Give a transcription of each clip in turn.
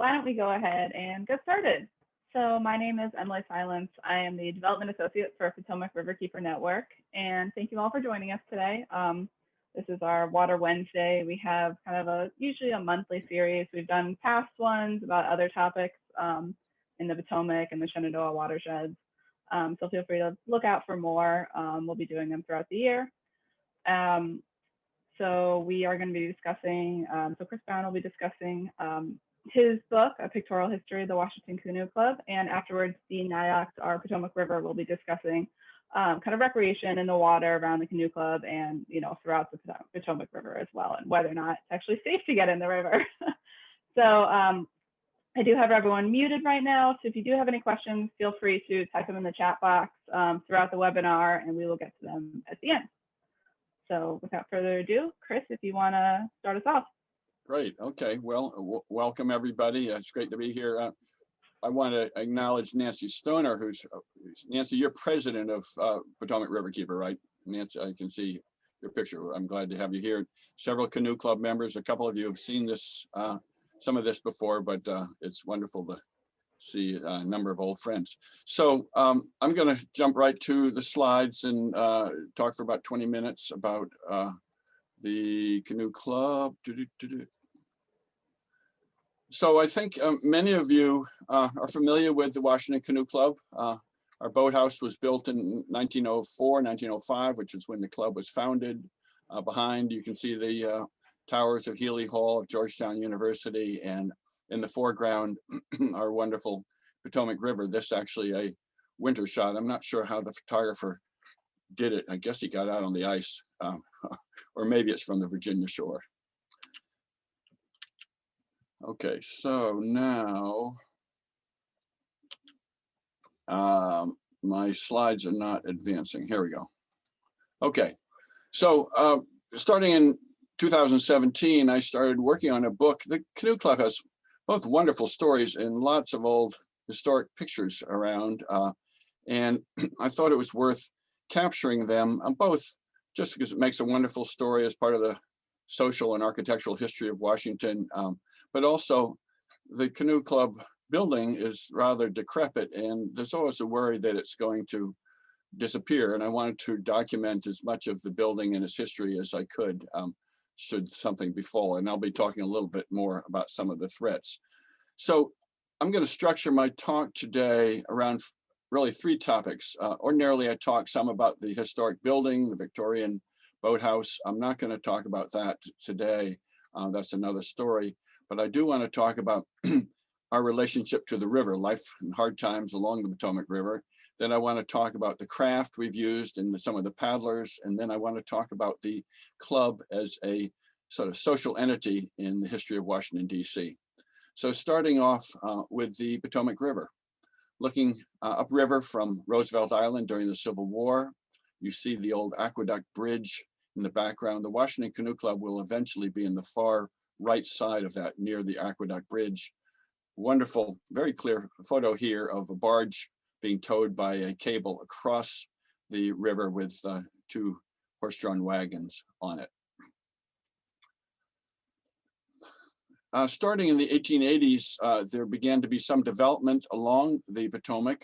why don't we go ahead and get started? So my name is Emily Silence. I am the Development Associate for Potomac Riverkeeper Network, and thank you all for joining us today. This is our Water Wednesday. We have kind of usually a monthly series. We've done past ones about other topics in the Potomac and the Shenandoah watersheds. So feel free to look out for more. We'll be doing them throughout the year. So we are going to be discussing, so Chris Brown will be discussing his book, A Pictorial History of the Washington Canoe Club, and afterwards Dean Nyack, our Potomac River, will be discussing kind of recreation in the water around the Canoe Club and, throughout the Potomac River as well, and whether or not it's actually safe to get in the river. So I do have everyone muted right now, so if you do have any questions, feel free to type them in the chat box throughout the webinar, and we will get to them at the end. So without further ado, Chris, if you want to start us off. Great. Okay. Well, welcome everybody. It's great to be here. I want to acknowledge Nancy Stoner, who's Nancy. You're president of Potomac Riverkeeper, right? Nancy, I can see your picture. I'm glad to have you here. Several Canoe Club members. A couple of you have seen this, some of this before, but it's wonderful to see a number of old friends. So I'm going to jump right to the slides and talk for about 20 minutes about the Canoe Club. So I think many of you are familiar with the Washington Canoe Club. Our boathouse was built in 1904, 1905, which is when the club was founded. Behind, you can see the towers of Healy Hall of Georgetown University, and in the foreground, our wonderful Potomac River. This actually a winter shot. I'm not sure how the photographer did it. I guess he got out on the ice, or maybe it's from the Virginia shore. Okay, so now my slides are not advancing. Here we go. Okay, so starting in 2017, I started working on a book. The Canoe Club has both wonderful stories and lots of old historic pictures around. And I thought it was worth capturing them both just because it makes a wonderful story as part of the social and architectural history of Washington, but also the Canoe Club building is rather decrepit, and there's always a worry that it's going to disappear. And I wanted to document as much of the building and its history as I could, should something befall. And I'll be talking a little bit more about some of the threats. So I'm going to structure my talk today around really three topics. Ordinarily, I talk some about the historic building, the Victorian boathouse. I'm not going to talk about that today. That's another story. But I do want to talk about our relationship to the river, life in hard times along the Potomac River. Then I want to talk about the craft we've used and some of the paddlers. And then I want to talk about the club as a sort of social entity in the history of Washington, D.C. So starting off with the Potomac River. Looking upriver from Roosevelt Island during the Civil War, you see the old aqueduct bridge in the background. The Washington Canoe Club will eventually be in the far right side of that, near the aqueduct bridge. Wonderful, very clear photo here of a barge being towed by a cable across the river with two horse-drawn wagons on it. Starting in the 1880s, there began to be some development along the Potomac.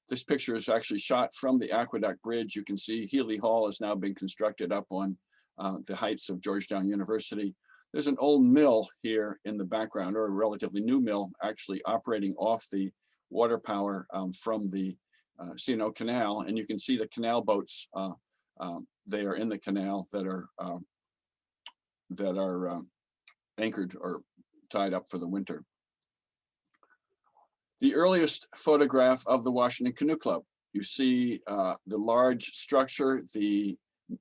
This picture is actually shot from the aqueduct bridge. You can see Healy Hall has now been constructed up on the heights of Georgetown University. There's an old mill here in the background, or a relatively new mill, actually operating off the water power from the C&O Canal. And you can see the canal boats there in the canal that are anchored or tied up for the winter. The earliest photograph of the Washington Canoe Club. You see the large structure, the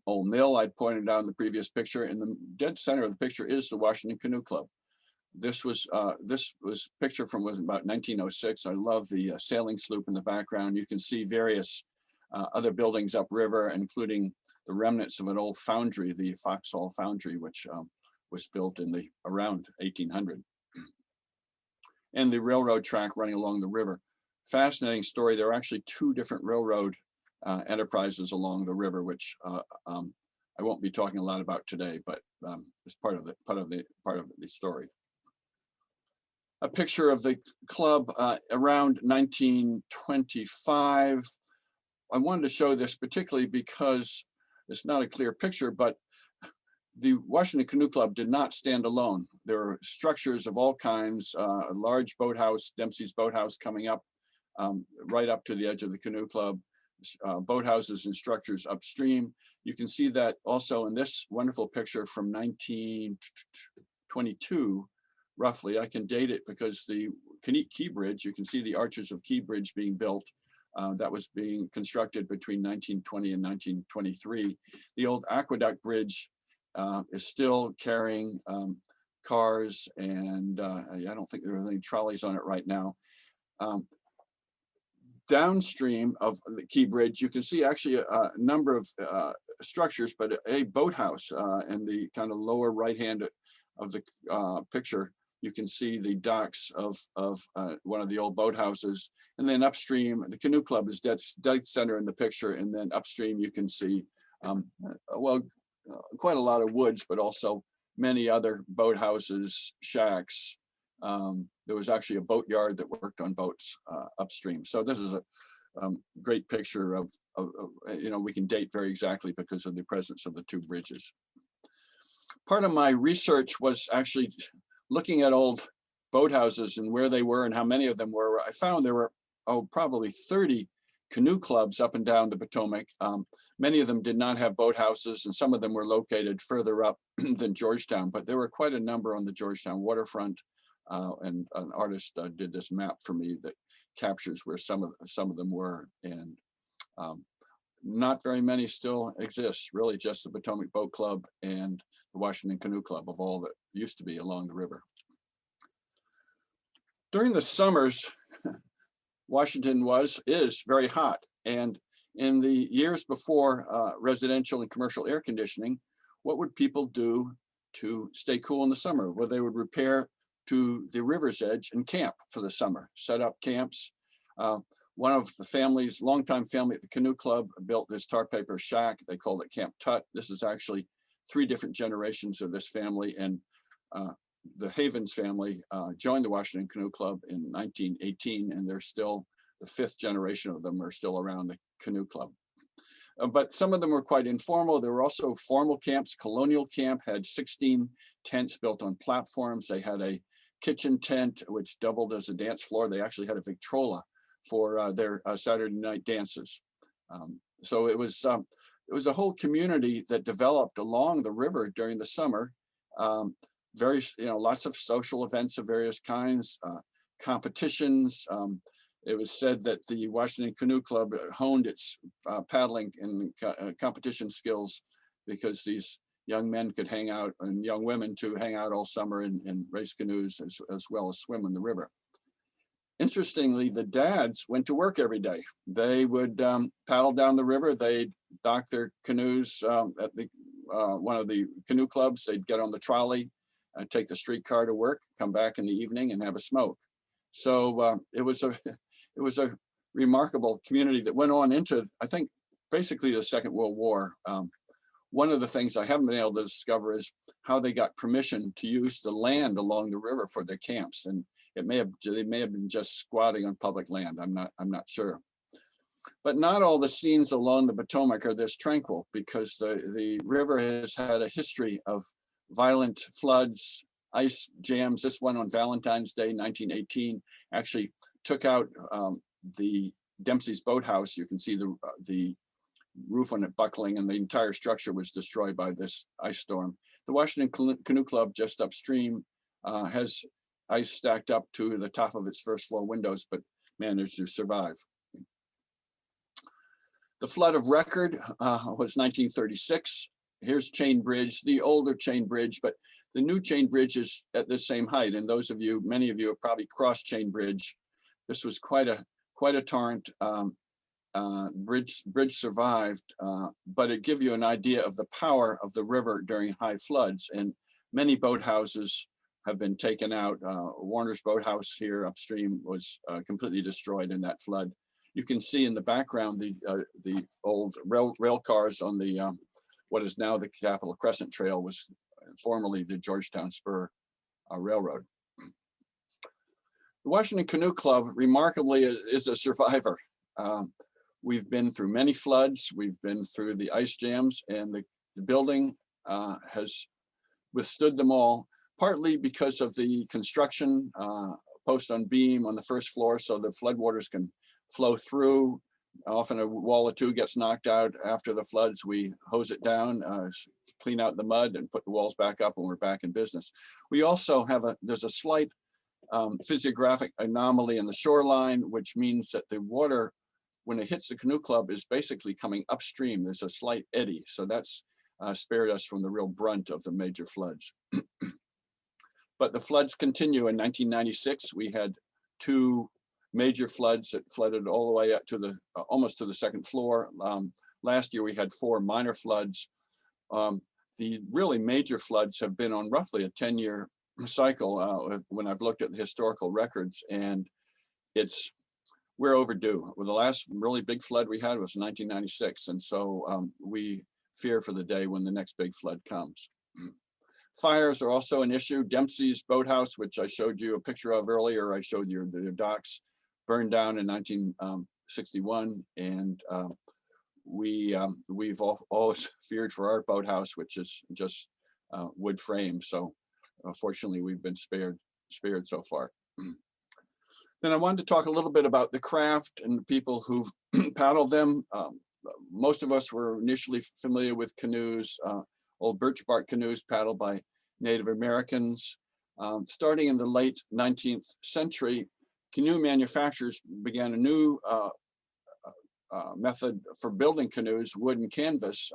old mill I pointed out in the previous picture. In the dead center of the picture is the Washington Canoe Club. This was picture from about 1906. I love the sailing sloop in the background. You can see various other buildings upriver, including the remnants of an old foundry, the Foxhall Foundry, which was built in around 1800. And the railroad track running along the river. Fascinating story. There are actually two different railroad enterprises along the river, which I won't be talking a lot about today, but it's part of the story. a picture of the club around 1925. I wanted to show this particularly because it's not a clear picture, but the Washington Canoe Club did not stand alone. There were structures of all kinds, a large boathouse, Dempsey's Boathouse, coming up right up to the edge of the Canoe Club, boathouses and structures upstream. You can see that also in this wonderful picture from 1922, roughly. I can date it because the Key Bridge, you can see the arches of Key Bridge being built. That was being constructed between 1920 and 1923. The old Aqueduct Bridge is still carrying cars, and I don't think there are any trolleys on it right now. Downstream of the Key Bridge, you can see actually a number of structures, but a boathouse in the kind of lower right hand of the picture. You can see the docks of one of the old boathouses, and then upstream, the Canoe Club is dead center in the picture, and then upstream you can see, quite a lot of woods, but also many other boathouses, shacks. There was actually a boatyard that worked on boats upstream. So this is a great picture of, we can date very exactly because of the presence of the two bridges. Part of my research was actually looking at old boathouses and where they were and how many of them were. I found there were, probably 30 canoe clubs up and down the Potomac. Many of them did not have boathouses, and some of them were located further up than Georgetown, but there were quite a number on the Georgetown waterfront. And an artist did this map for me that captures where some of them were, and not very many still exist. Really, just the Potomac Boat Club and the Washington Canoe Club of all that used to be along the river. During the summers, Washington is very hot, and in the years before residential and commercial air conditioning, what would people do to stay cool in the summer? Well, they would repair to the river's edge and camp for the summer, set up camps. One of the families, longtime family at the Canoe Club, built this tar paper shack. They called it Camp Tut. This is actually 3 different generations of this family, and the Havens family joined the Washington Canoe Club in 1918, and they're still, the 5th generation of them are still around the Canoe Club. But some of them were quite informal. There were also formal camps. Colonial Camp had 16 tents built on platforms. They had a kitchen tent, which doubled as a dance floor. They actually had a Victrola for their Saturday night dances. So it was a whole community that developed along the river during the summer. Lots of social events of various kinds, competitions. It was said that the Washington Canoe Club honed its paddling and competition skills because these young men could hang out, and young women to hang out all summer and race canoes as well as swim in the river. Interestingly, the dads went to work every day. They would paddle down the river. They'd dock their canoes at one of the canoe clubs. They'd get on the trolley, take the streetcar to work, come back in the evening and have a smoke. So it was a remarkable community that went on into, I think, basically the Second World War. One of the things I haven't been able to discover is how they got permission to use the land along the river for their camps, and they may have been just squatting on public land. I'm not sure. But not all the scenes along the Potomac are this tranquil, because the river has had a history of violent floods, ice jams. This one on Valentine's Day, 1918, actually took out the Dempsey's Boathouse. You can see the roof on it buckling, and the entire structure was destroyed by this ice storm. The Washington Canoe Club just upstream has ice stacked up to the top of its first floor windows, but managed to survive. The flood of record was 1936. Here's Chain Bridge, the older Chain Bridge, but the new Chain Bridge is at the same height. And many of you have probably crossed Chain Bridge. This was quite a torrent. Bridge survived, but it gives you an idea of the power of the river during high floods. And many boathouses have been taken out. Warner's Boathouse here upstream was completely destroyed in that flood. You can see in the background the old rail cars on the what is now the Capitol Crescent Trail, was formerly the Georgetown Spur Railroad. The Washington Canoe Club, remarkably, is a survivor. We've been through many floods. We've been through the ice jams, and the building has withstood them all, partly because of the construction, post on beam on the first floor, so the floodwaters can flow through. Often a wall or two gets knocked out after the floods. We hose it down, clean out the mud, and put the walls back up, and we're back in business. We also have there's a slight physiographic anomaly in the shoreline, which means that the water, when it hits the Canoe Club, is basically coming upstream. There's a slight eddy, so that's spared us from the real brunt of the major floods. But the floods continue. In 1996, we had 2 major floods that flooded all the way up to the almost to the second floor. Last year, we had 4 minor floods. The really major floods have been on roughly a 10-year cycle when I've looked at the historical records, and we're overdue. Well, the last really big flood we had was 1996, and so we fear for the day when the next big flood comes. Fires are also an issue. Dempsey's boathouse, which I showed you a picture of earlier, I showed you the docks, burned down in 1961, and we've always feared for our boathouse, which is just wood frame. So fortunately, we've been spared so far. Then I wanted to talk a little bit about the craft and the people who paddle them. Most of us were initially familiar with canoes, old birch bark canoes paddled by Native Americans. Starting in the late 19th century, canoe manufacturers began a new method for building canoes, wood and canvas,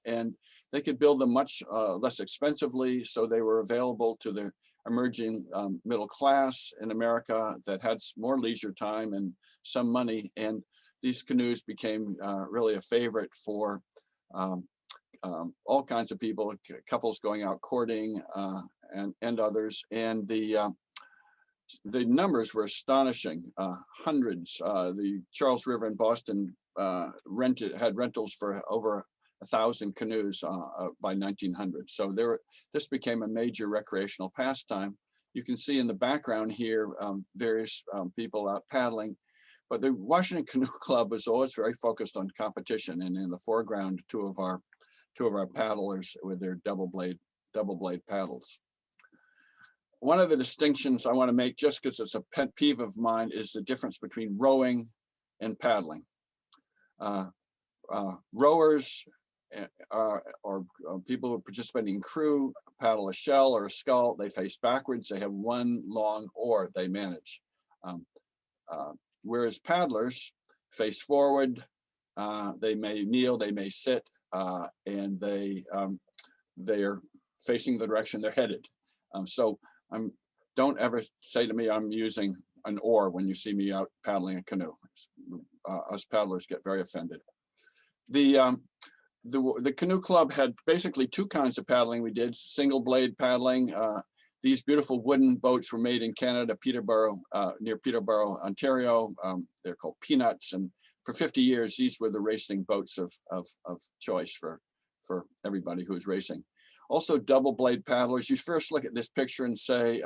and they could build them much less expensively, so they were available to the emerging middle class in America that had more leisure time and some money, and these canoes became really a favorite for all kinds of people, couples going out courting and others, and the numbers were astonishing, hundreds. The Charles River in Boston had rentals for over 1,000 canoes by 1900. So this became a major recreational pastime. You can see in the background here various people out paddling, but the Washington Canoe Club was always very focused on competition, and in the foreground, two of our paddlers with their double blade paddles. One of the distinctions I want to make, just because it's a pet peeve of mine, is the difference between rowing and paddling. Rowers or people who are participating in crew paddle a shell or a scull. They face backwards. They have one long oar they manage. Whereas paddlers face forward. They may kneel, they may sit, and they are facing the direction they're headed. So don't ever say to me I'm using an oar when you see me out paddling a canoe. Us paddlers get very offended. The Canoe Club had basically 2 kinds of paddling. We did single blade paddling. These beautiful wooden boats were made in Canada, Peterborough, near Peterborough, Ontario. They're called Peanuts, and for 50 years, these were the racing boats of choice for everybody who was racing. Also, double blade paddlers. You first look at this picture and say,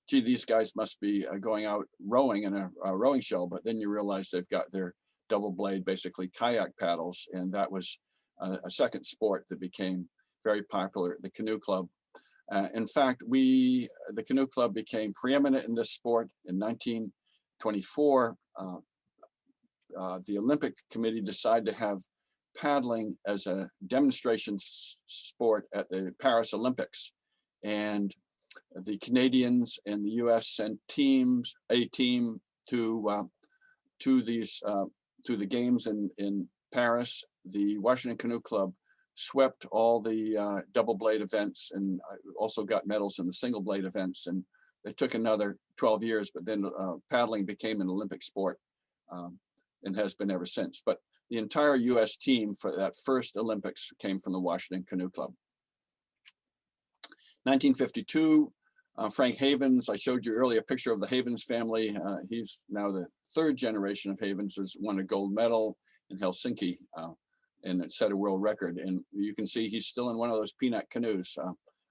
gee, these guys must be going out rowing in a rowing shell, but then you realize they've got their double blade, basically kayak paddles, and that was a second sport that became very popular at the Canoe Club. In fact, the Canoe Club became preeminent in this sport in 1924. The Olympic Committee decided to have paddling as a demonstration sport at the Paris Olympics, and the Canadians and the U.S. sent a team to the games in Paris. The Washington Canoe Club swept all the double blade events and also got medals in the single blade events, and it took another 12 years, but then paddling became an Olympic sport and has been ever since. But the entire US team for that first Olympics came from the Washington Canoe Club. 1952, Frank Havens, I showed you earlier a picture of the Havens family. He's now the 3rd generation of Havens, has won a gold medal in Helsinki, and it set a world record. And you can see he's still in one of those peanut canoes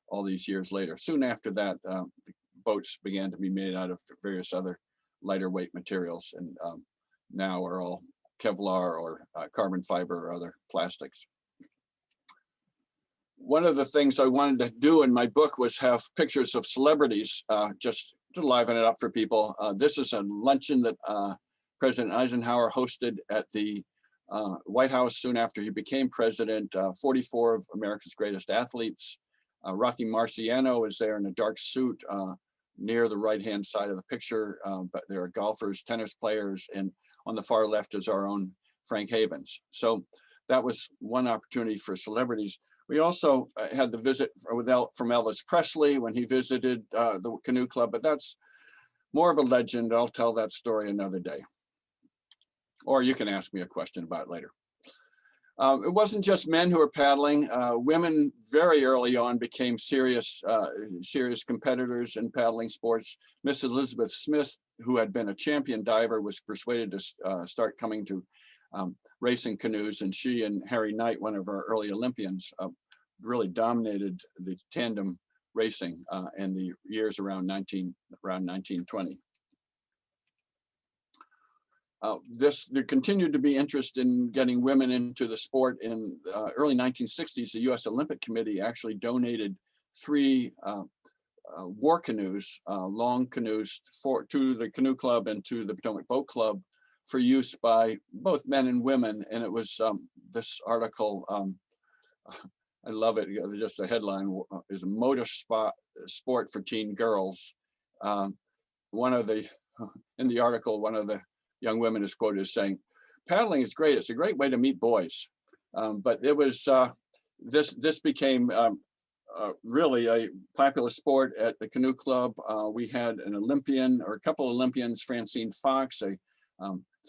all these years later. Soon after that, boats began to be made out of various other lighter weight materials, and now are all Kevlar or carbon fiber or other plastics. One of the things I wanted to do in my book was have pictures of celebrities, just to liven it up for people. This is a luncheon that President Eisenhower hosted at the White House soon after he became president. 44 of America's greatest athletes. Rocky Marciano is there in a dark suit near the right-hand side of the picture, but there are golfers, tennis players, and on the far left is our own Frank Havens. So that was one opportunity for celebrities. We also had the visit from Elvis Presley when he visited the Canoe Club, but that's more of a legend. I'll tell that story another day. Or you can ask me a question about it later. It wasn't just men who were paddling. Women very early on became serious competitors in paddling sports. Miss Elizabeth Smith, who had been a champion diver, was persuaded to start coming to racing canoes, and she and Harry Knight, one of our early Olympians, really dominated the tandem racing in the years around 1920. There continued to be interest in getting women into the sport. In early 1960s, the U.S. Olympic Committee actually donated 3 war canoes, long canoes, to the Canoe Club and to the Potomac Boat Club for use by both men and women. And it was this article, I love it, just the headline is a motor sport for teen girls. In the article, one of the young women is quoted as saying, "Paddling is great. It's a great way to meet boys." But it was this became really a popular sport at the Canoe Club. We had an Olympian, or a couple of Olympians, Francine Fox, a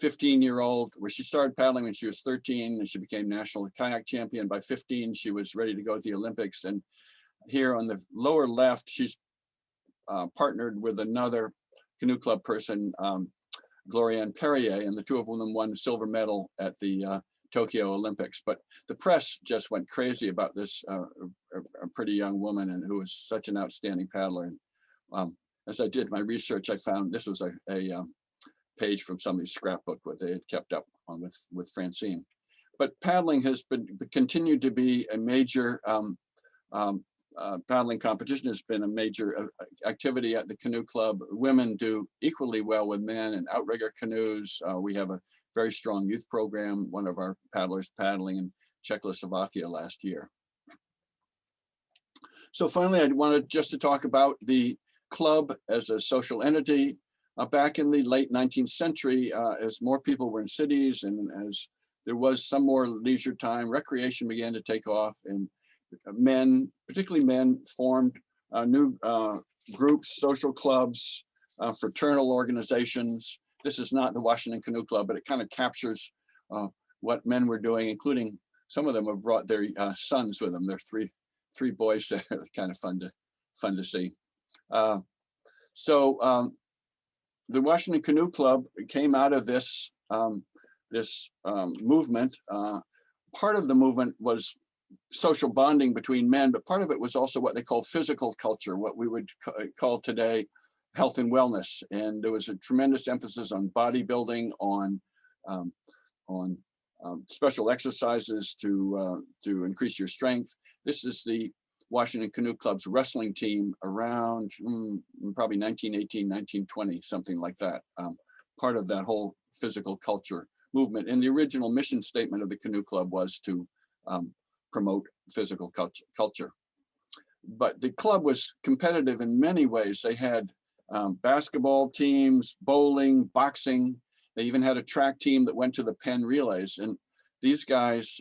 15-year-old, where she started paddling when she was 13, and she became national kayak champion. By 15, she was ready to go to the Olympics. And here on the lower left, she's partnered with another Canoe Club person, Glorianne Perrier, and the two of them won silver medal at the Tokyo Olympics. But the press just went crazy about this a pretty young woman, and who was such an outstanding paddler. And as I did my research, I found this was a page from somebody's scrapbook what they had kept up on with Francine. But paddling has continued to be a major paddling competition has been a major activity at the Canoe Club. Women do equally well with men in outrigger canoes. We have a very strong youth program. One of our paddlers paddling in Czechoslovakia last year. So finally, I wanted just to talk about the club as a social entity. Back in the late 19th century, as more people were in cities and as there was some more leisure time, recreation began to take off, and men, particularly men, formed new groups, social clubs, fraternal organizations. This is not the Washington Canoe Club, but it kind of captures what men were doing, including some of them have brought their sons with them. There are three boys there. Kind of fun to see. The Washington Canoe Club came out of this movement. Part of the movement was social bonding between men, but part of it was also what they call physical culture, what we would call today health and wellness. And there was a tremendous emphasis on bodybuilding, on special exercises to increase your strength. This is the Washington Canoe Club's wrestling team around probably 1918, 1920, something like that. Part of that whole physical culture movement. And the original mission statement of the Canoe Club was to promote physical culture. But the club was competitive in many ways. They had basketball teams, bowling, boxing. They even had a track team that went to the Penn Relays. And these guys,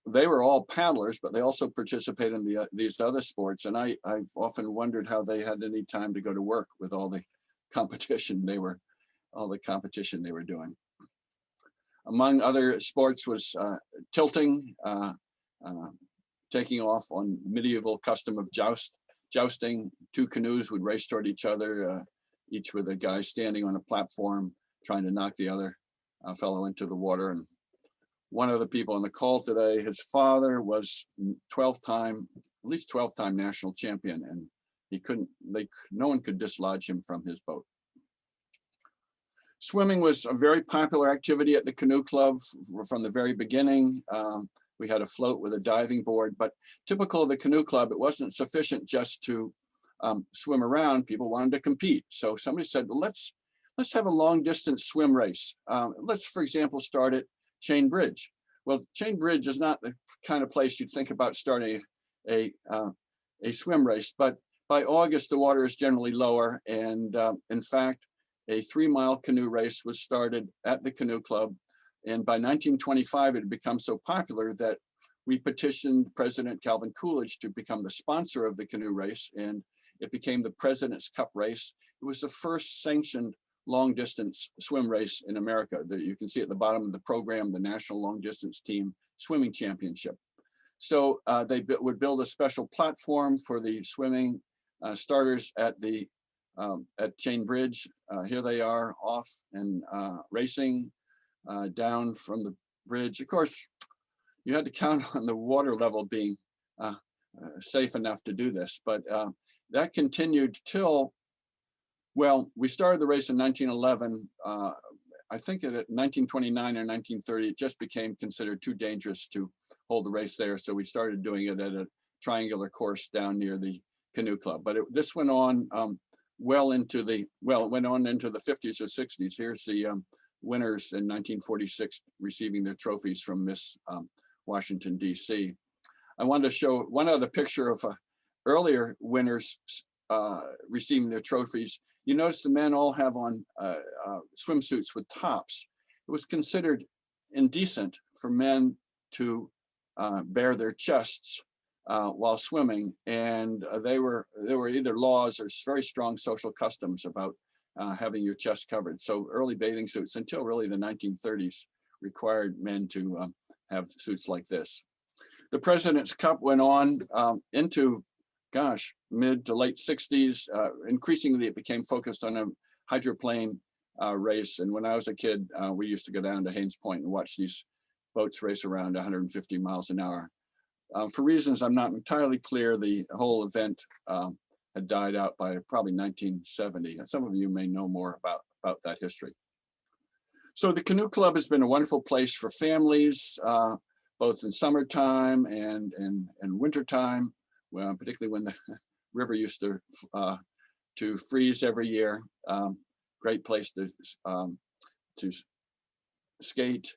they were all paddlers, but they also participated in these other sports. And I've often wondered how they had any time to go to work with all the competition they were doing. Among other sports was tilting, taking off on medieval custom of jousting. Two canoes would race toward each other, each with a guy standing on a platform trying to knock the other fellow into the water. And one of the people on the call today, his father was at least 12th time national champion, and no one could dislodge him from his boat. Swimming was a very popular activity at the Canoe Club from the very beginning. We had a float with a diving board, but typical of the Canoe Club, it wasn't sufficient just to swim around. People wanted to compete. So somebody said, well, let's have a long distance swim race. Let's, for example, start at Chain Bridge. Well, Chain Bridge is not the kind of place you'd think about starting a swim race, but by August, the water is generally lower. And in fact, a 3-mile canoe race was started at the Canoe Club. And by 1925, it had become so popular that we petitioned President Calvin Coolidge to become the sponsor of the canoe race. And it became the President's Cup race. It was the first sanctioned long distance swim race in America. You can see at the bottom of the program, the National Long Distance Team Swimming Championship. So they would build a special platform for the swimming starters at Chain Bridge. Here they are off and racing down from the bridge. Of course, you had to count on the water level being safe enough to do this, but that continued till, well, we started the race in 1911. I think at 1929 or 1930, it just became considered too dangerous to hold the race there. So we started doing it at a triangular course down near the Canoe Club. But this went on well into the 50s or 60s. Here's the winners in 1946 receiving their trophies from Miss Washington, D.C. I wanted to show one other picture of earlier winners receiving their trophies. You notice the men all have on swimsuits with tops. It was considered indecent for men to bare their chests while swimming, and there were either laws or very strong social customs about having your chest covered. So early bathing suits until really the 1930s required men to have suits like this. The President's Cup went on into, gosh, mid to late 60s. Increasingly, it became focused on a hydroplane race. And when I was a kid, we used to go down to Haynes Point and watch these boats race around 150 miles an hour. For reasons I'm not entirely clear, the whole event had died out by probably 1970. And some of you may know more about that history. So the Canoe Club has been a wonderful place for families, both in summertime and wintertime, well, particularly when the river used to freeze every year. Great place to skate.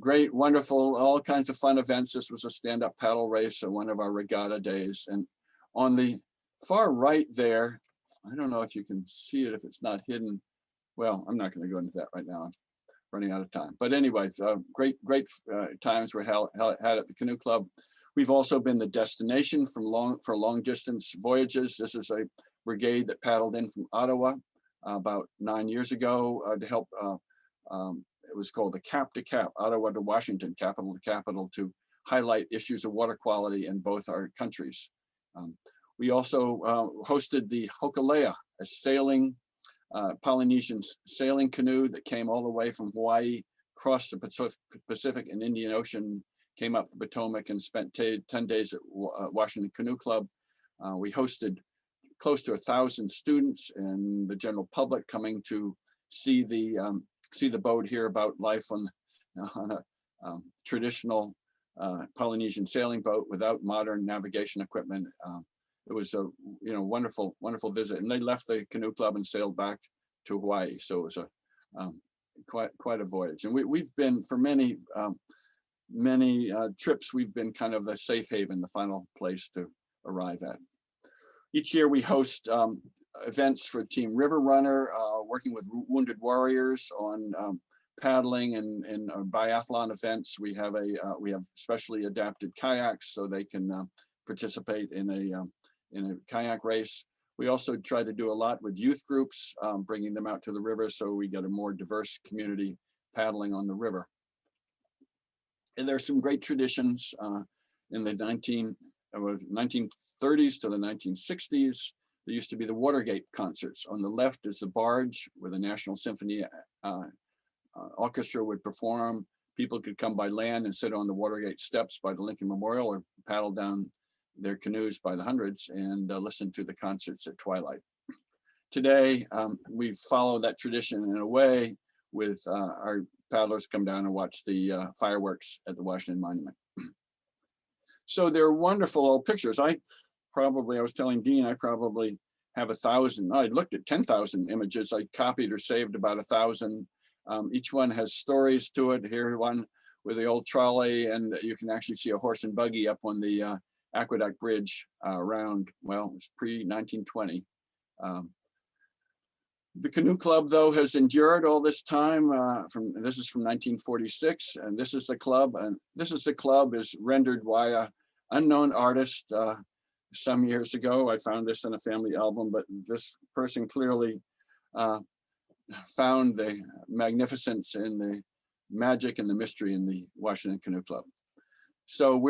Great, wonderful, all kinds of fun events. This was a stand-up paddle race on one of our regatta days. And on the far right there, I don't know if you can see it if it's not hidden. Well, I'm not going to go into that right now. I'm running out of time. But anyways, great times were had at the Canoe Club. We've also been the destination for long distance voyages. This is a brigade that paddled in from Ottawa about 9 years ago to help. It was called the Cap to Cap, Ottawa to Washington, capital to capital, to highlight issues of water quality in both our countries. We also hosted the Hokulea, a sailing Polynesian sailing canoe that came all the way from Hawaii, crossed the Pacific and Indian Ocean, came up the Potomac and spent 10 days at Washington Canoe Club. We hosted close to 1,000 students and the general public coming to see the boat, hear about life on a traditional Polynesian sailing boat without modern navigation equipment. It was a wonderful visit, and they left the Canoe Club and sailed back to Hawaii. So it was a quite a voyage, and we've been for many trips. We've been kind of the safe haven, the final place to arrive at. Each year we host events for Team River Runner, working with wounded warriors on paddling and biathlon events. We have specially adapted kayaks so they can participate in a kayak race. We also try to do a lot with youth groups, bringing them out to the river so we get a more diverse community paddling on the river. And there's some great traditions in the 1930s to the 1960s. There used to be the Watergate concerts. On the left is the barge where the National Symphony Orchestra would perform. People could come by land and sit on the Watergate steps by the Lincoln Memorial or paddle down their canoes by the hundreds and listen to the concerts at twilight. Today, we follow that tradition in a way with our paddlers come down and watch the fireworks at the Washington Monument. So they're wonderful old pictures. I was telling Dean, I probably have 1,000. I looked at 10,000 images. I copied or saved about 1,000. Each one has stories to it. Here one with the old trolley, and you can actually see a horse and buggy up on the Aqueduct Bridge around, well, it's pre-1920. The Canoe Club, though, has endured all this time. This is from 1946, and this is the club. And this is the club is rendered by a unknown artist. Some years ago, I found this in a family album, but this person clearly found the magnificence and the magic and the mystery in the Washington Canoe Club. So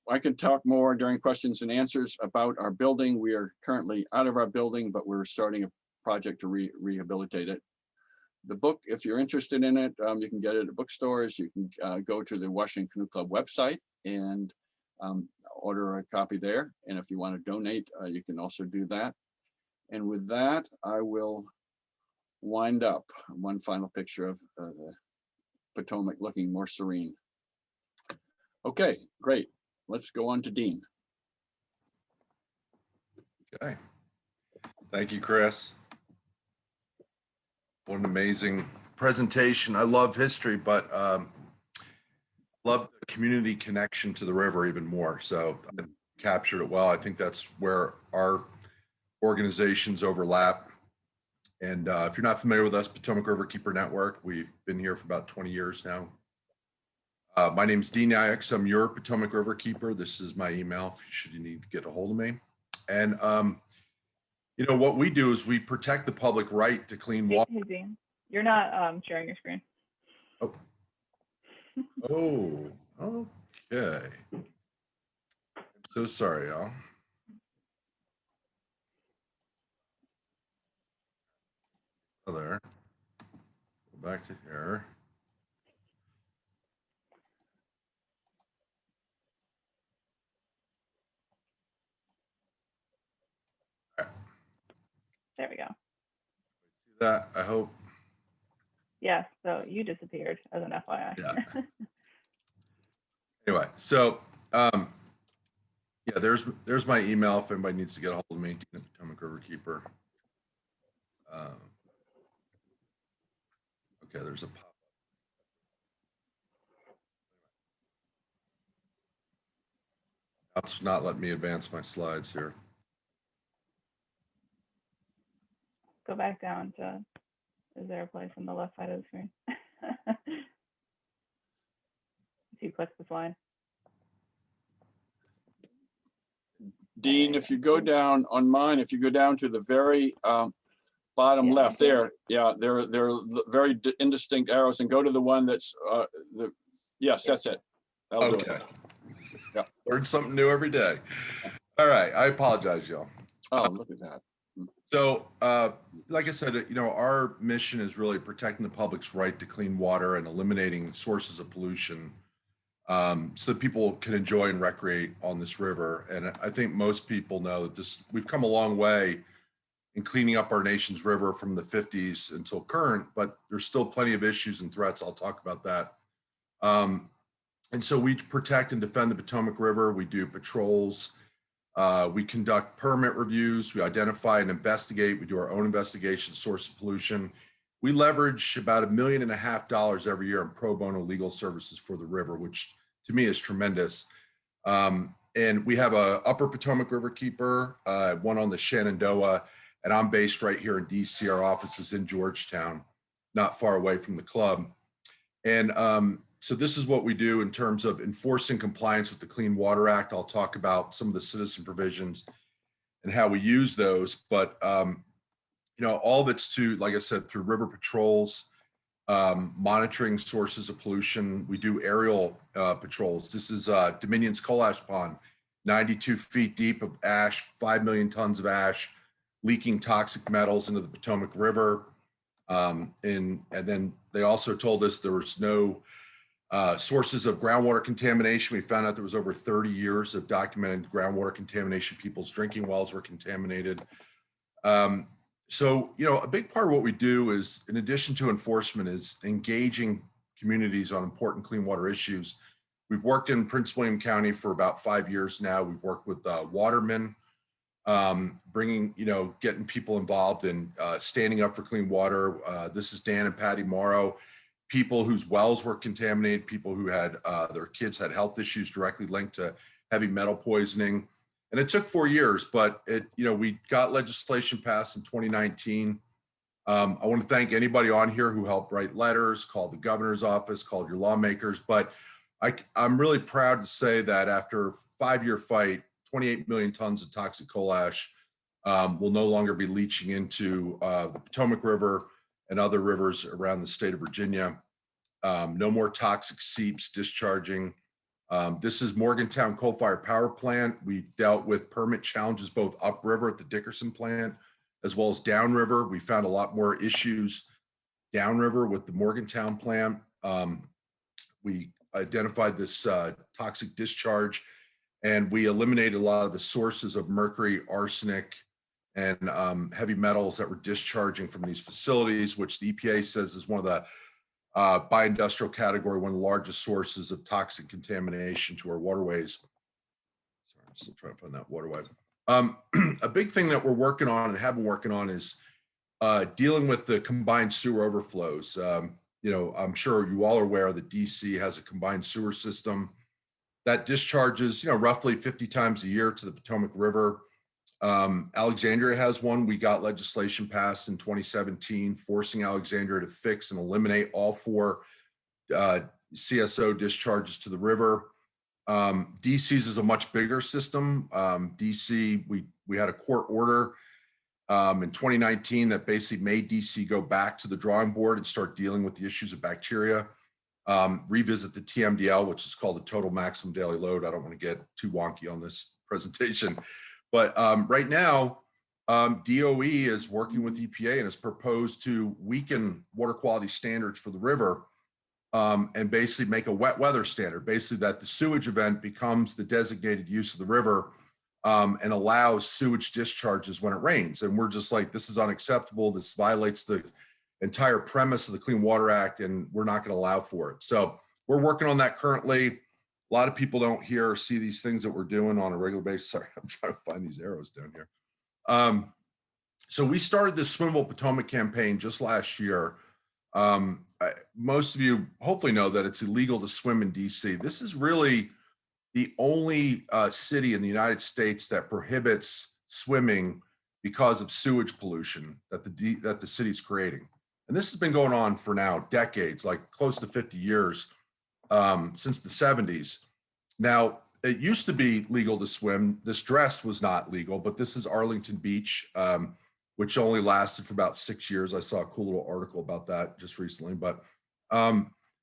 I can talk more during questions and answers about our building. We are currently out of our building, but we're starting a project to rehabilitate it. The book, if you're interested in it, you can get it at bookstores. You can go to the Washington Canoe Club website and order a copy there. And if you want to donate, you can also do that. And with that, I will wind up. One final picture of the Potomac looking more serene. Okay, great. Let's go on to Dean. Okay. Thank you, Chris. What an amazing presentation. I love history, but love the community connection to the river even more. So I captured it well. I think that's where our organizations overlap. And if you're not familiar with us, Potomac Riverkeeper Network, we've been here for about 20 years now. My name is Dean Ix. I'm your Potomac Riverkeeper. This is my email should you need to get a hold of me. And you know, what we do is we protect the public right to clean water. Hey, Dean, you're not sharing your screen. Oh. Oh, okay. I'm so sorry, y'all. Oh, there. Go back to here. There we go. See that? I hope. Yes, so you disappeared as an FYI. Yeah. Anyway, so yeah, there's my email if anybody needs to get a hold of me, Dean at Potomac Riverkeeper. Okay, there's a pop. It's not letting me advance my slides here. Go back down to, is there a place on the left side of the screen? If you click the slide. Dean, if you go down on mine, if you go down to the very bottom left there, yeah, there are very indistinct arrows, and go to the one that's yes, that's it. That'll do it. Yeah. Learn something new every day. All right, I apologize, y'all. Oh, look at that. So, like I said, you know, our mission is really protecting the public's right to clean water and eliminating sources of pollution, so that people can enjoy and recreate on this river. And I think most people know that we've come a long way in cleaning up our nation's river from the 50s until current, but there's still plenty of issues and threats. I'll talk about that. And so we protect and defend the Potomac River. We do patrols. We conduct permit reviews. We identify and investigate. We do our own investigation, source of pollution. We leverage about $1.5 million every year in pro bono legal services for the river, which to me is tremendous. And we have a Upper Potomac Riverkeeper, one on the Shenandoah, and I'm based right here in DC. Our office is in Georgetown, not far away from the club. And so this is what we do in terms of enforcing compliance with the Clean Water Act. I'll talk about some of the citizen provisions and how we use those. But, you know, all of it's to, like I said, through river patrols, monitoring sources of pollution. We do aerial patrols. This is Dominion's coal ash pond, 92 feet deep of ash, 5 million tons of ash, leaking toxic metals into the Potomac River. And then they also told us there was no Sources of groundwater contamination. We found out there was over 30 years of documented groundwater contamination. People's drinking wells were contaminated. So, a big part of what we do is, in addition to enforcement, is engaging communities on important clean water issues. We've worked in Prince William County for about 5 years now. We've worked with watermen, bringing, getting people involved in standing up for clean water. This is Dan and Patty Morrow, people whose wells were contaminated, people who had their kids had health issues directly linked to heavy metal poisoning. And it took 4 years, but we got legislation passed in 2019. I want to thank anybody on here who helped write letters, called the governor's office, called your lawmakers. But I'm really proud to say that after a 5-year fight, 28 million tons of toxic coal ash will no longer be leaching into the Potomac River and other rivers around the state of Virginia. No more toxic seeps discharging. This is Morgantown coal-fired power plant. We dealt with permit challenges both upriver at the Dickerson plant as well as downriver. We found a lot more issues downriver with the Morgantown plant. We identified this toxic discharge, and we eliminated a lot of the sources of mercury, arsenic, and heavy metals that were discharging from these facilities, which the EPA says is one of the, by industrial category, one of the largest sources of toxic contamination to our waterways. Sorry, I'm still trying to find that waterway. A big thing that we're working on and have been working on is dealing with the combined sewer overflows. I'm sure you all are aware that DC has a combined sewer system that discharges, roughly 50 times a year to the Potomac River. Alexandria has one. We got legislation passed in 2017 forcing Alexandria to fix and eliminate all 4 CSO discharges to the river. DC's is a much bigger system. DC, we had a court order in 2019 that basically made DC go back to the drawing board and start dealing with the issues of bacteria. Revisit the TMDL, which is called the total maximum daily load. I don't want to get too wonky on this presentation, but right now, DOE is working with EPA and has proposed to weaken water quality standards for the river and basically make a wet weather standard, basically that the sewage event becomes the designated use of the river and allows sewage discharges when it rains. And we're just like, this is unacceptable. This violates the entire premise of the Clean Water Act, and we're not going to allow for it. So we're working on that currently. A lot of people don't hear or see these things that we're doing on a regular basis. Sorry, I'm trying to find these arrows down here. So we started this Swimmable Potomac campaign just last year. Most of you hopefully know that it's illegal to swim in DC. This is really the only city in the United States that prohibits swimming because of sewage pollution that the city's creating. And this has been going on for now decades, like close to 50 years, since the 70s. Now, it used to be legal to swim. This dress was not legal, but this is Arlington Beach, which only lasted for about 6 years. I saw a cool little article about that just recently. But,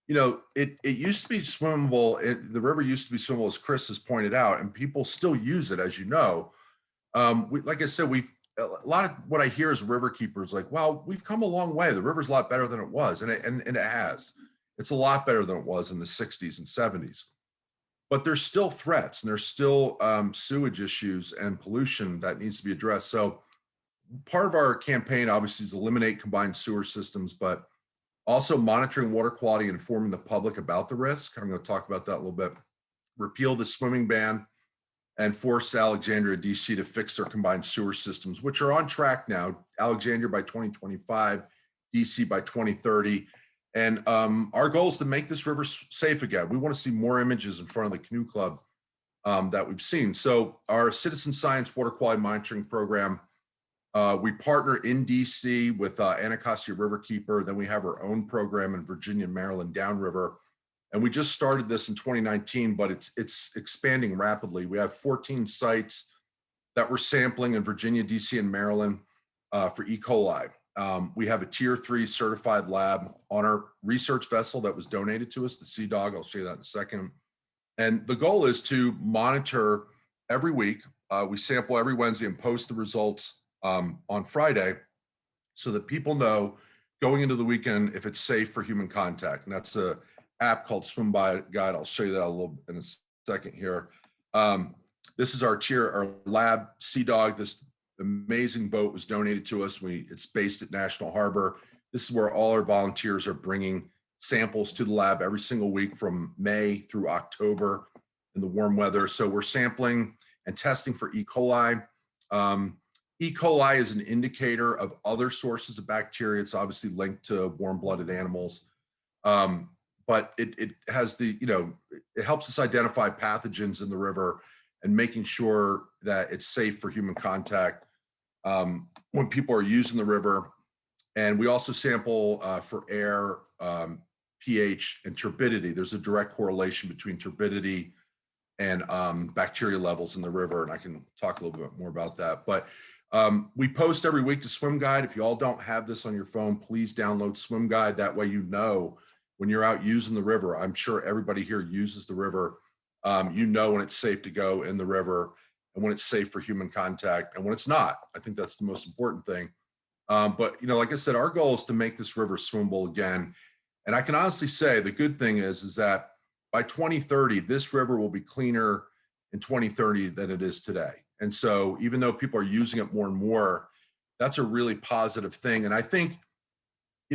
it used to be swimmable. The river used to be swimmable, as Chris has pointed out, and people still use it, as you know. Like I said, a lot of what I hear is river keepers like, well, we've come a long way. The river's a lot better than it was. And it has. It's a lot better than it was in the 60s and 70s. But there's still threats and there's still sewage issues and pollution that needs to be addressed. So part of our campaign, obviously, is eliminate combined sewer systems, but also monitoring water quality and informing the public about the risk. I'm going to talk about that a little bit. Repeal the swimming ban and force Alexandria and DC to fix their combined sewer systems, which are on track now. Alexandria by 2025, DC by 2030. And our goal is to make this river safe again. We want to see more images in front of the Canoe Club that we've seen. So our citizen science water quality monitoring program, we partner in DC with Anacostia Riverkeeper. Then we have our own program in Virginia and Maryland downriver. And we just started this in 2019, but it's expanding rapidly. We have 14 sites that we're sampling in Virginia, DC, and Maryland for E. coli. We have a tier 3 certified lab on our research vessel that was donated to us, the Sea Dog. I'll show you that in a second. And the goal is to monitor every week. We sample every Wednesday and post the results on Friday so that people know going into the weekend if it's safe for human contact. And that's app called Swim Guide. I'll show you that a little in a second here. This is our lab Sea Dog. This amazing boat was donated to us. It's based at National Harbor. This is where all our volunteers are bringing samples to the lab every single week from May through October in the warm weather. So we're sampling and testing for E. coli. E. coli is an indicator of other sources of bacteria. It's obviously linked to warm-blooded animals. But it has it helps us identify pathogens in the river and making sure that it's safe for human contact when people are using the river. And we also sample for air, pH, and turbidity. There's a direct correlation between turbidity and bacteria levels in the river. And I can talk a little bit more about that. But we post every week to Swim Guide. If you all don't have this on your phone, please download Swim Guide. That way you know when you're out using the river. I'm sure everybody here uses the river. You know when it's safe to go in the river and when it's safe for human contact and when it's not. I think that's the most important thing. But like I said, our goal is to make this river swimmable again. And I can honestly say the good thing is that by 2030, this river will be cleaner in 2030 than it is today. And so even though people are using it more and more, that's a really positive thing. And I think,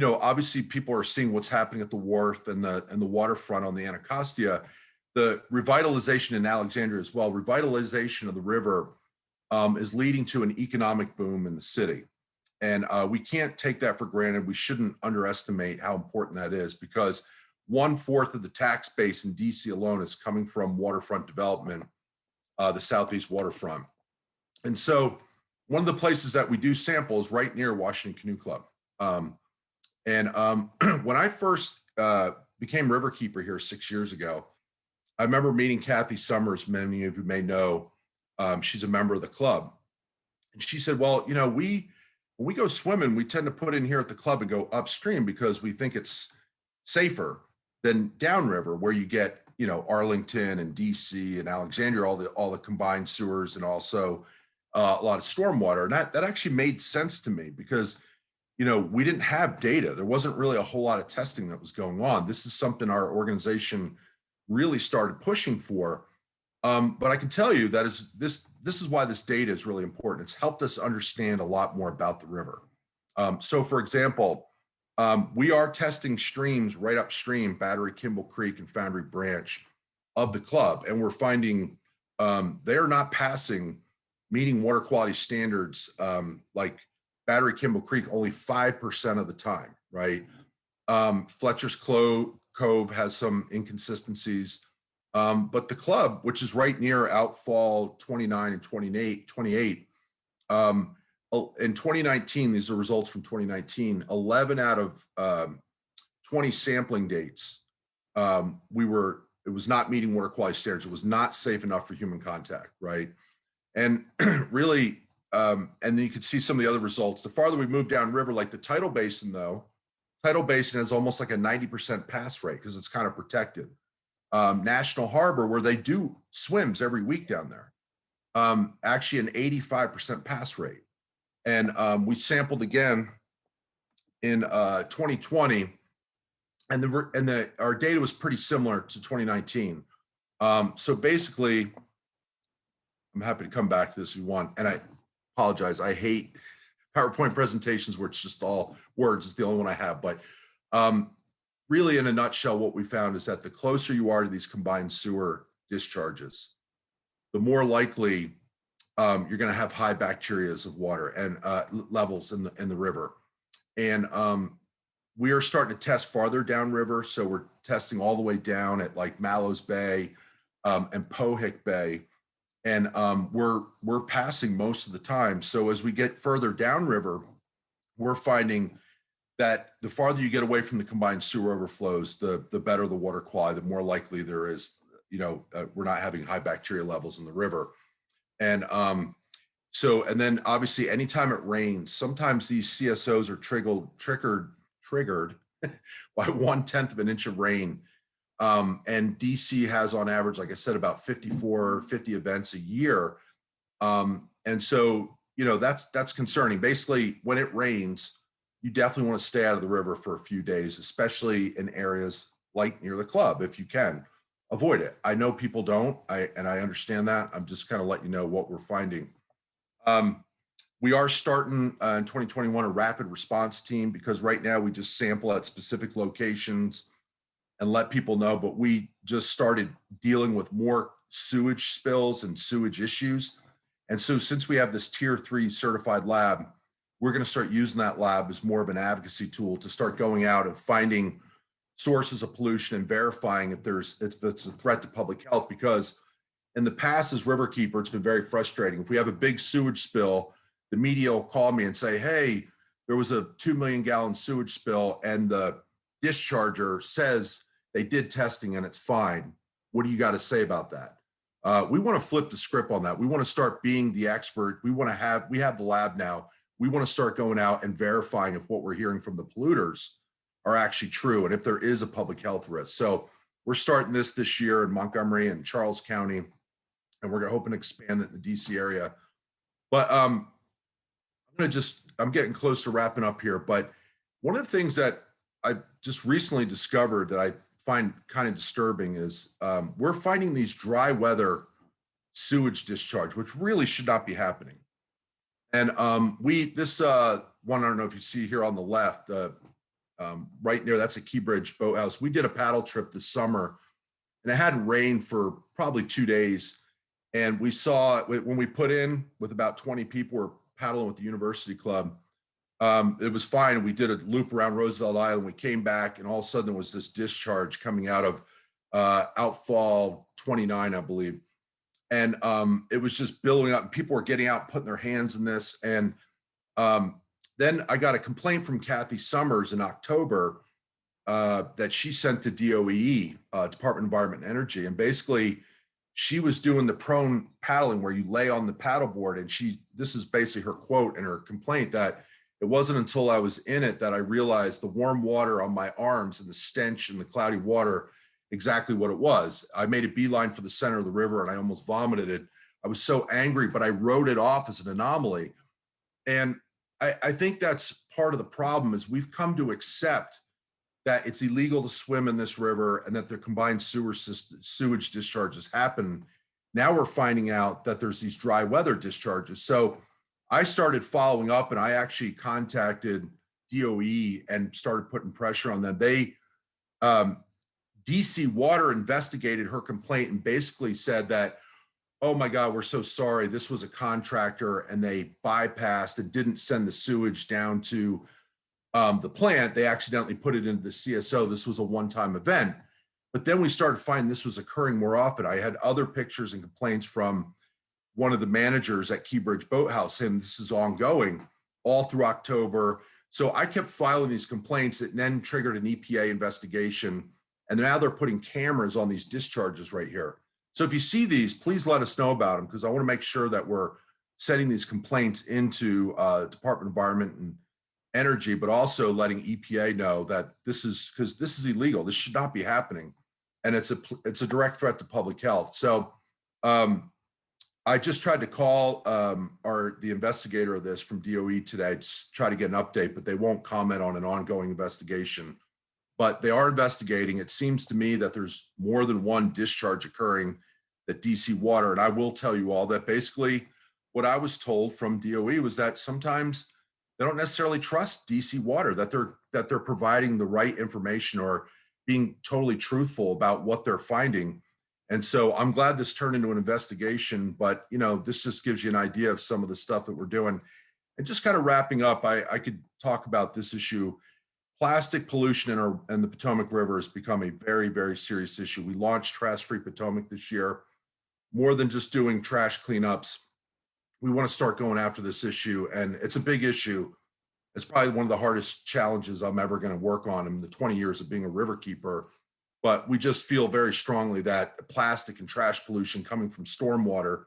obviously people are seeing what's happening at the wharf and the waterfront on the Anacostia. The revitalization in Alexandria as well, revitalization of the river is leading to an economic boom in the city. And we can't take that for granted. We shouldn't underestimate how important that is, because 1/4 of the tax base in DC alone is coming from waterfront development, the Southeast waterfront. And so one of the places that we do sample is right near Washington Canoe Club. When I first became riverkeeper here 6 years ago, I remember meeting Kathy Summers. Many of you may know, she's a member of the club. And she said, well, when we go swimming, we tend to put in here at the club and go upstream because we think it's safer than downriver, where you get, Arlington and DC and Alexandria, all the combined sewers, and also a lot of stormwater. And that actually made sense to me because, we didn't have data. There wasn't really a whole lot of testing that was going on. This is something our organization really started pushing for. But I can tell you that this is why this data is really important. It's helped us understand a lot more about the river. So for example, we are testing streams right upstream, Battery, Kimball Creek, and Foundry Branch of the club. And we're finding they are not meeting water quality standards like Battery, Kimball Creek only 5% of the time, right? Fletcher's Cove has some inconsistencies. But the club, which is right near Outfall 29 and 28, in 2019, these are results from 2019, 11 out of 20 sampling dates, it was not meeting water quality standards. It was not safe enough for human contact, right? And really, and then you can see some of the other results. The farther we move downriver, like the tidal basin has almost like a 90% pass rate because it's kind of protected. National Harbor, where they do swims every week down there, actually an 85% pass rate. And we sampled again in 2020, and our data was pretty similar to 2019. So basically, I'm happy to come back to this if you want. And I apologize, I hate PowerPoint presentations where it's just all words. It's the only one I have. But really, in a nutshell, what we found is that the closer you are to these combined sewer discharges, the more likely you're going to have high bacterias of water and levels in the river. And we are starting to test farther downriver. So we're testing all the way down at like Mallows Bay and Pohick Bay. And we're passing most of the time. So as we get further downriver, we're finding that the farther you get away from the combined sewer overflows, the better the water quality, the more likely there is, we're not having high bacteria levels in the river. And and then obviously anytime it rains, sometimes these CSOs are triggered by 1/10 of an inch of rain. And DC has on average, like I said, about 50 events a year. And so, that's concerning. Basically, when it rains, you definitely want to stay out of the river for a few days, especially in areas light near the club if you can. Avoid it. I know people don't, and I understand that. I'm just kind of letting you know what we're finding. We are starting in 2021 a rapid response team, because right now we just sample at specific locations and let people know, but we just started dealing with more sewage spills and sewage issues. And so since we have this tier 3 certified lab, we're going to start using that lab as more of an advocacy tool to start going out and finding sources of pollution and verifying if it's a threat to public health. Because in the past, as riverkeeper, it's been very frustrating. If we have a big sewage spill, the media will call me and say, hey, there was a 2 million gallon sewage spill and the discharger says they did testing and it's fine. What do you got to say about that? We want to flip the script on that. We want to start being the expert. We have the lab now. We want to start going out and verifying if what we're hearing from the polluters are actually true and if there is a public health risk. So we're starting this year in Montgomery and Charles County, and we're hoping to expand it in the DC area. But I'm getting close to wrapping up here, but one of the things that I just recently discovered that I find kind of disturbing is we're finding these dry weather sewage discharge, which really should not be happening. And this one, I don't know if you see here on the left, right near, that's a Key Bridge Boathouse. We did a paddle trip this summer and it hadn't rained for probably 2 days. And we saw when we put in with about 20 people were paddling with the University Club. It was fine. We did a loop around Roosevelt Island. We came back and all of a sudden there was this discharge coming out of outfall 29, I believe. And it was just billowing up and people were getting out, putting their hands in this. And then I got a complaint from Kathy Summers in October that she sent to DOEE, Department of Environment and Energy. And basically she was doing the prone paddling where you lay on the paddleboard. And this is basically her quote in her complaint, that it wasn't until I was in it that I realized the warm water on my arms and the stench and the cloudy water, exactly what it was. I made a beeline for the center of the river and I almost vomited it. I was so angry, but I wrote it off as an anomaly. And I think that's part of the problem is we've come to accept that it's illegal to swim in this river and that the combined sewage discharges happen. Now we're finding out that there's these dry weather discharges. So I started following up and I actually contacted DOE and started putting pressure on them. DC Water investigated her complaint and basically said that, oh my God, we're so sorry. This was a contractor and they bypassed and didn't send the sewage down to the plant. They accidentally put it into the CSO. This was a one-time event. But then we started finding this was occurring more often. I had other pictures and complaints from one of the managers at Key Bridge Boathouse, and this is ongoing all through October. So I kept filing these complaints that then triggered an EPA investigation. And now they're putting cameras on these discharges right here. So if you see these, please let us know about them, because I want to make sure that we're sending these complaints into Department of Environment and Energy, but also letting EPA know that because this is illegal. This should not be happening. And it's a direct threat to public health. So I just tried to call the investigator of this from DOE today to try to get an update, but they won't comment on an ongoing investigation. But they are investigating. It seems to me that there's more than one discharge occurring at DC Water. And I will tell you all that basically what I was told from DOE was that sometimes they don't necessarily trust DC Water, that they're providing the right information or being totally truthful about what they're finding. And so I'm glad this turned into an investigation, but this just gives you an idea of some of the stuff that we're doing. And just kind of wrapping up, I could talk about this issue. Plastic pollution in the Potomac River has become a very, very serious issue. We launched Trash Free Potomac this year. More than just doing trash cleanups, we want to start going after this issue, and it's a big issue. It's probably one of the hardest challenges I'm ever going to work on in the 20 years of being a riverkeeper. But we just feel very strongly that plastic and trash pollution coming from stormwater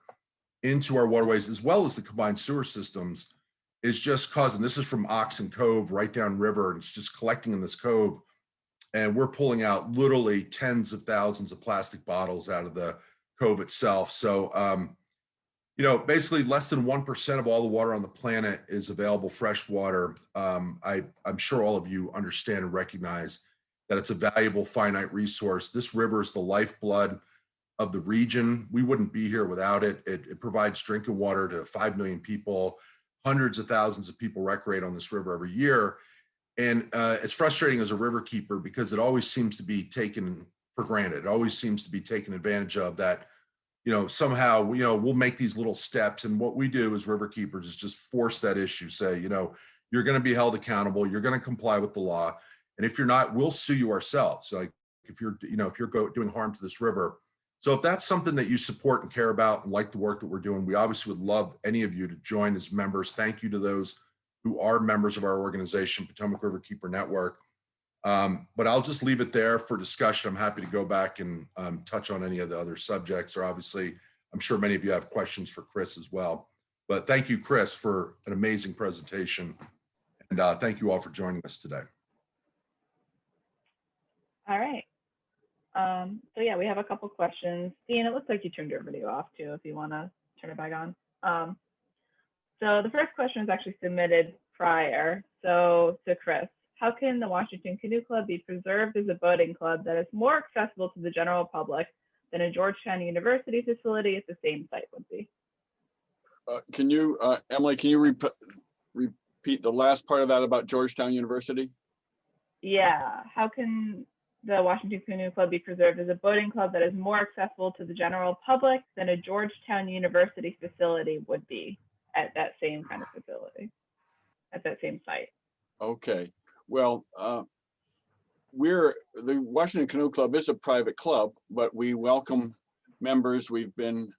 into our waterways, as well as the combined sewer systems, is just causing, this is from Oxen Cove right down river, and it's just collecting in this cove. And we're pulling out literally tens of thousands of plastic bottles out of the cove itself. So, basically less than 1% of all the water on the planet is available fresh water. I'm sure all of you understand and recognize that it's a valuable finite resource. This river is the lifeblood of the region. We wouldn't be here without it. It provides drinking water to 5 million people. Hundreds of thousands of people recreate on this river every year. And it's frustrating as a river keeper because it always seems to be taken for granted. It always seems to be taken advantage of, that, somehow, we'll make these little steps. And what we do as river keepers is just force that issue, say, you're going to be held accountable. You're going to comply with the law. And if you're not, we'll sue you ourselves. Like if you're doing harm to this river. So if that's something that you support and care about and like the work that we're doing, we obviously would love any of you to join as members. Thank you to those who are members of our organization, Potomac Riverkeeper Network. But I'll just leave it there for discussion. I'm happy to go back and touch on any of the other subjects, or obviously, I'm sure many of you have questions for Chris as well. But thank you, Chris, for an amazing presentation. And thank you all for joining us today. All right. So yeah, we have a couple questions. Dean, it looks like you turned your video off too, if you want to turn it back on. So the first question was actually submitted prior. So to Chris, how can the Washington Canoe Club be preserved as a boating club that is more accessible to the general public than a Georgetown University facility at the same site would be? Can you, Emily, can you repeat the last part of that about Georgetown University? Yeah, how can the Washington Canoe Club be preserved as a boating club that is more accessible to the general public than a Georgetown University facility would be at that same kind of facility, at that same site? Okay, well, the Washington Canoe Club is a private club, but we welcome members. We've been,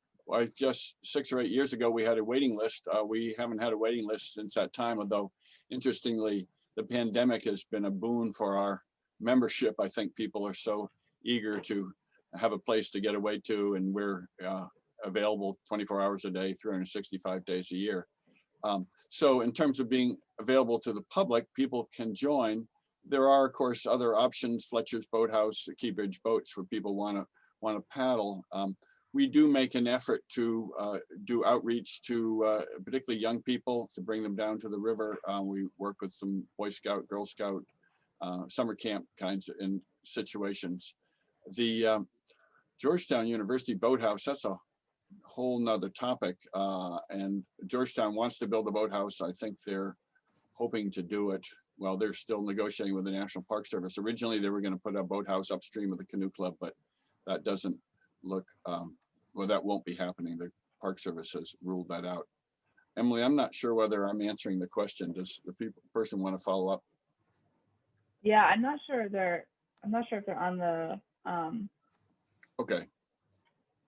just 6 or 8 years ago, we had a waiting list. We haven't had a waiting list since that time, although interestingly, the pandemic has been a boon for our membership. I think people are so eager to have a place to get away to, and we're available 24 hours a day, 365 days a year. So in terms of being available to the public, people can join. There are, of course, other options, Fletcher's Boathouse, Keybridge boats for people want to paddle. We do make an effort to do outreach to particularly young people, to bring them down to the river. We work with some Boy Scout, Girl Scout, summer camp kinds of situations. The Georgetown University Boathouse, that's a whole nother topic. And Georgetown wants to build a boathouse. I think they're hoping to do it. Well, they're still negotiating with the National Park Service. Originally, they were going to put a boathouse upstream of the Canoe Club, but that doesn't look, well, that won't be happening. The Park Service has ruled that out. Emily, I'm not sure whether I'm answering the question. Does the person want to follow up? Yeah, I'm not sure if they're on the okay.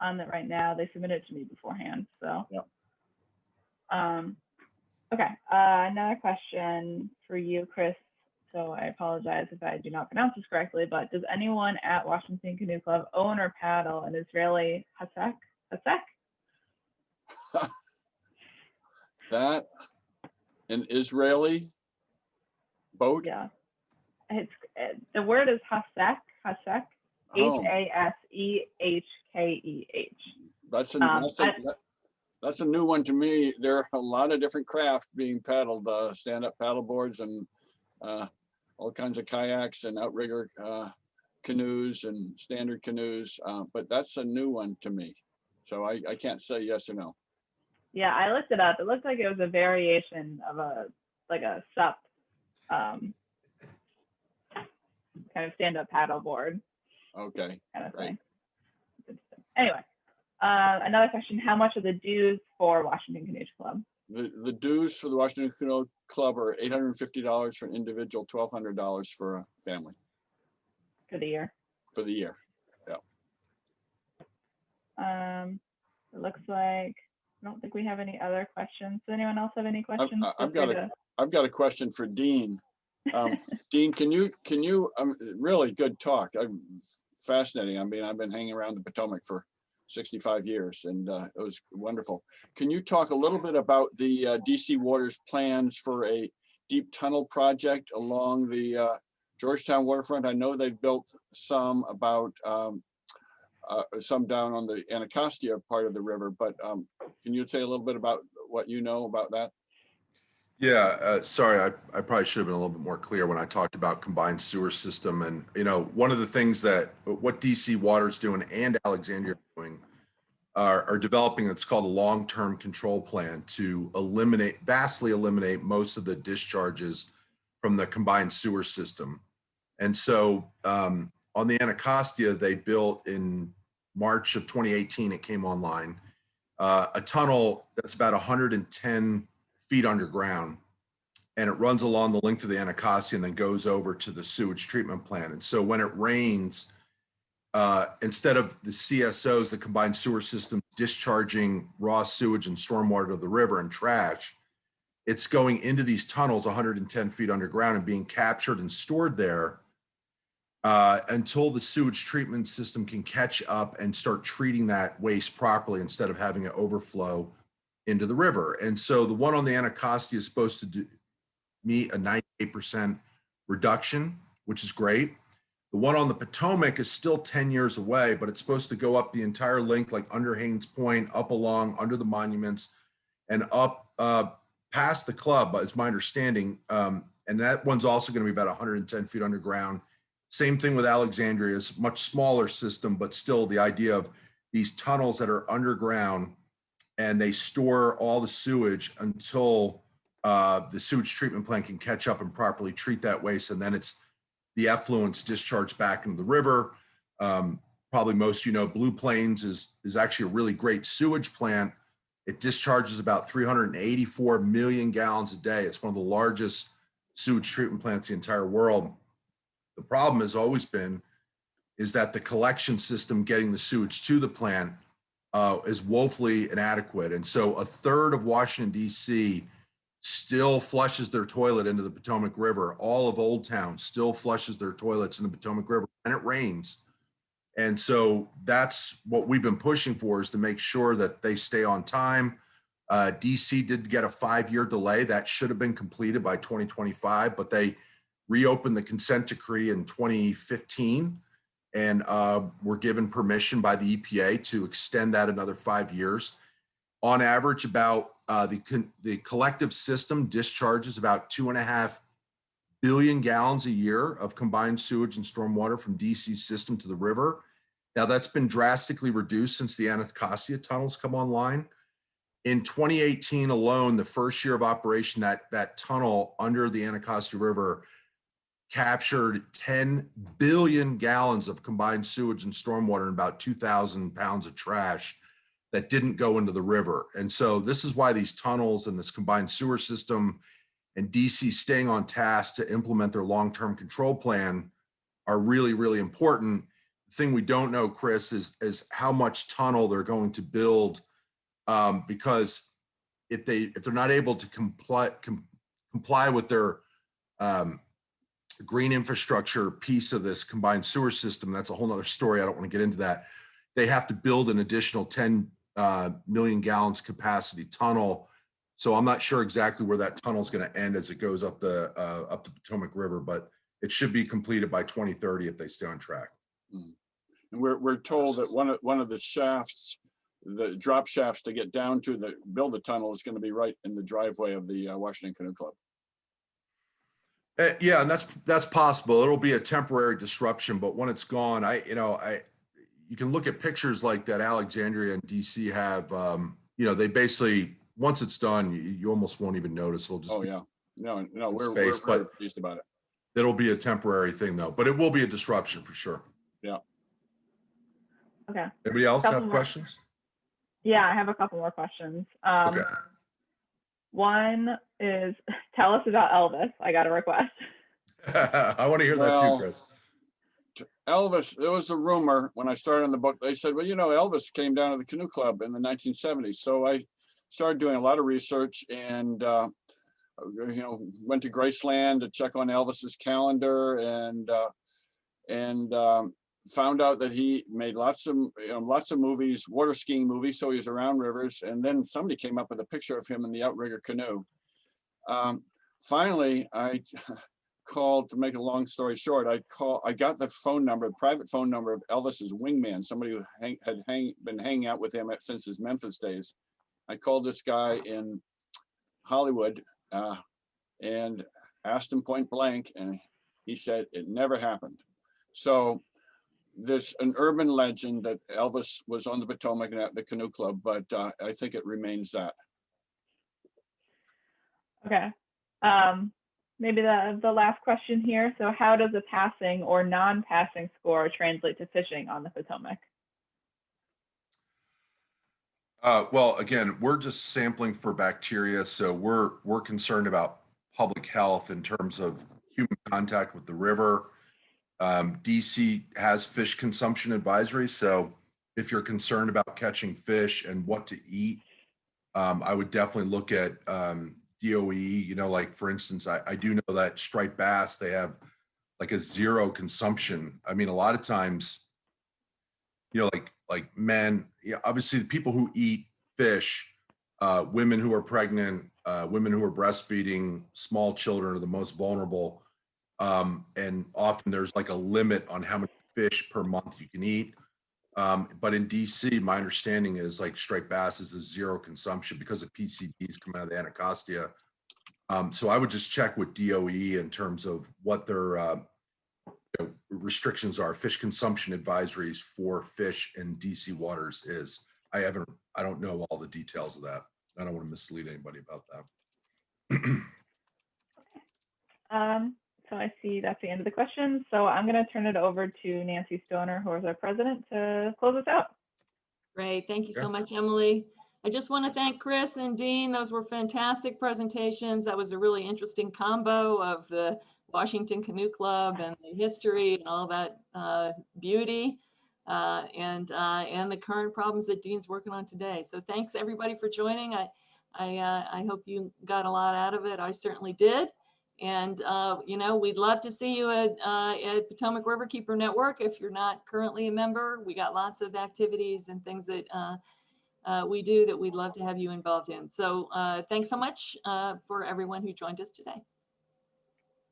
On it right now. They submitted it to me beforehand, so yeah. Okay, another question for you, Chris. So I apologize if I do not pronounce this correctly, but does anyone at Washington Canoe Club own or paddle an Israeli hasek? That an Israeli boat? Yeah, the word is hasek. H-A-S-E-H-K-E-H. That's a new one to me. There are a lot of different craft being paddled, stand-up paddle boards and all kinds of kayaks and outrigger canoes and standard canoes, but that's a new one to me. So I can't say yes or no. Yeah, I looked it up. It looked like it was a variation of a SUP kind of stand-up paddle board. Okay. Kind of thing. Anyway, another question: how much are the dues for Washington Canoe Club? The dues for the Washington Canoe Club are $850 for an individual, $1,200 for a family. For the year. For the year, yeah. It looks like I don't think we have any other questions. Does anyone else have any questions? I've got a question for Dean. Dean, can you really good talk. Fascinating. I mean, I've been hanging around the Potomac for 65 years, and it was wonderful. Can you talk a little bit about the DC Water's plans for a deep tunnel project along the Georgetown waterfront? I know they've built some some down on the Anacostia part of the river, but can you say a little bit about what you know about that? Yeah, sorry, I probably should have been a little bit more clear when I talked about combined sewer system. And, one of the things that what DC Water's doing and Alexandria are doing are developing what's called a long-term control plan to vastly eliminate most of the discharges from the combined sewer system. And so on the Anacostia, they built in March of 2018, it came online, a tunnel that's about 110 feet underground, and it runs along the length of the Anacostia and then goes over to the sewage treatment plant. And so when it rains, instead of the CSOs, the combined sewer system, discharging raw sewage and stormwater to the river and trash, it's going into these tunnels 110 feet underground and being captured and stored there until the sewage treatment system can catch up and start treating that waste properly instead of having it overflow into the river. And so the one on the Anacostia is supposed to meet a 98% reduction, which is great. The one on the Potomac is still 10 years away, but it's supposed to go up the entire length, like under Haynes Point, up along under the monuments, and up past the club, is my understanding. And that one's also going to be about 110 feet underground. Same thing with Alexandria's much smaller system, but still the idea of these tunnels that are underground and they store all the sewage until the sewage treatment plant can catch up and properly treat that waste. And then it's the effluents discharged back into the river. Probably most, Blue Plains is actually a really great sewage plant. It discharges about 384 million gallons a day. It's one of the largest sewage treatment plants in the entire world. The problem has always been is that the collection system getting the sewage to the plant is woefully inadequate. And so a third of Washington, D.C. still flushes their toilet into the Potomac River. All of Old Town still flushes their toilets in the Potomac River when it rains. And so that's what we've been pushing for, is to make sure that they stay on time. DC did get a 5-year delay. That should have been completed by 2025, but they reopened the consent decree in 2015 and were given permission by the EPA to extend that another 5 years. On average, about the collective system discharges about 2.5 billion gallons a year of combined sewage and stormwater from DC's system to the river. Now that's been drastically reduced since the Anacostia tunnels come online. In 2018 alone, the first year of operation, that tunnel under the Anacostia River captured 10 billion gallons of combined sewage and stormwater and about 2,000 pounds of trash that didn't go into the river. And so this is why these tunnels and this combined sewer system and DC staying on task to implement their long-term control plan are really, really important. The thing we don't know, Chris, is how much tunnel they're going to build, because if they're not able to comply with their green infrastructure piece of this combined sewer system, that's a whole nother story. I don't want to get into that. They have to build an additional 10 million gallons capacity tunnel. So I'm not sure exactly where that tunnel is going to end as it goes up the Potomac River, but it should be completed by 2030 if they stay on track. And we're told that one of the shafts, the drop shafts to get down to build the tunnel, is going to be right in the driveway of the Washington Canoe Club. Yeah, and that's possible. It'll be a temporary disruption, but when it's gone, you can look at pictures like that Alexandria and DC have. They basically, once it's done, you almost won't even notice. It'll just we're pleased about it. It'll be a temporary thing though, but it will be a disruption for sure. Yeah. Okay. Everybody else have questions? Yeah, I have a couple more questions. Okay. One is, tell us about Elvis. I got a request. I want to hear that too, Chris. Elvis, there was a rumor when I started on the book. They said, well, Elvis came down to the Canoe Club in the 1970s. So I started doing a lot of research and, went to Graceland to check on Elvis's calendar and found out that he made lots of movies, water skiing movies. So he was around rivers. And then somebody came up with a picture of him in the outrigger canoe. Finally, I called, to make a long story short, I got the private phone number of Elvis's wingman, somebody who had been hanging out with him since his Memphis days. I called this guy in Hollywood, and asked him point blank, and he said it never happened. So there's an urban legend that Elvis was on the Potomac and at the Canoe Club, but I think it remains that. Okay. Maybe the last question here. So how does a passing or non-passing score translate to fishing on the Potomac? Well, again, we're just sampling for bacteria, so we're concerned about public health in terms of human contact with the river. DC has fish consumption advisories, so if you're concerned about catching fish and what to eat, I would definitely look at DOE. You know, like for instance, I do know that striped bass, they have like a zero consumption. I mean, a lot of times, you know, like men, yeah, obviously the people who eat fish, women who are pregnant, women who are breastfeeding, small children are the most vulnerable. And often there's like a limit on how many fish per month you can eat. But in DC, my understanding is like striped bass is a zero consumption because of PCBs coming out of the Anacostia. So I would just check with DOE in terms of what their restrictions are, fish consumption advisories for fish in DC waters is. I don't know all the details of that. I don't want to mislead anybody about that. So I see that's the end of the questions. So I'm going to turn it over to Nancy Stoner, who is our president, to close us out. Great. Thank you so much, Emily. I just want to thank Chris and Dean. Those were fantastic presentations. That was a really interesting combo of the Washington Canoe Club and the history and all that beauty and the current problems that Dean's working on today. So thanks everybody for joining. I hope you got a lot out of it. I certainly did. And, you know, we'd love to see you at Potomac Riverkeeper Network. If you're not currently a member, we got lots of activities and things that we do that we'd love to have you involved in. So thanks so much for everyone who joined us today.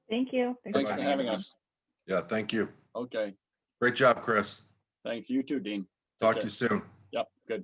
Thank you. Thanks for having us. Yeah, thank you. Okay. Great job, Chris. Thanks. You too, Dean. Talk to you soon. Yep. Good.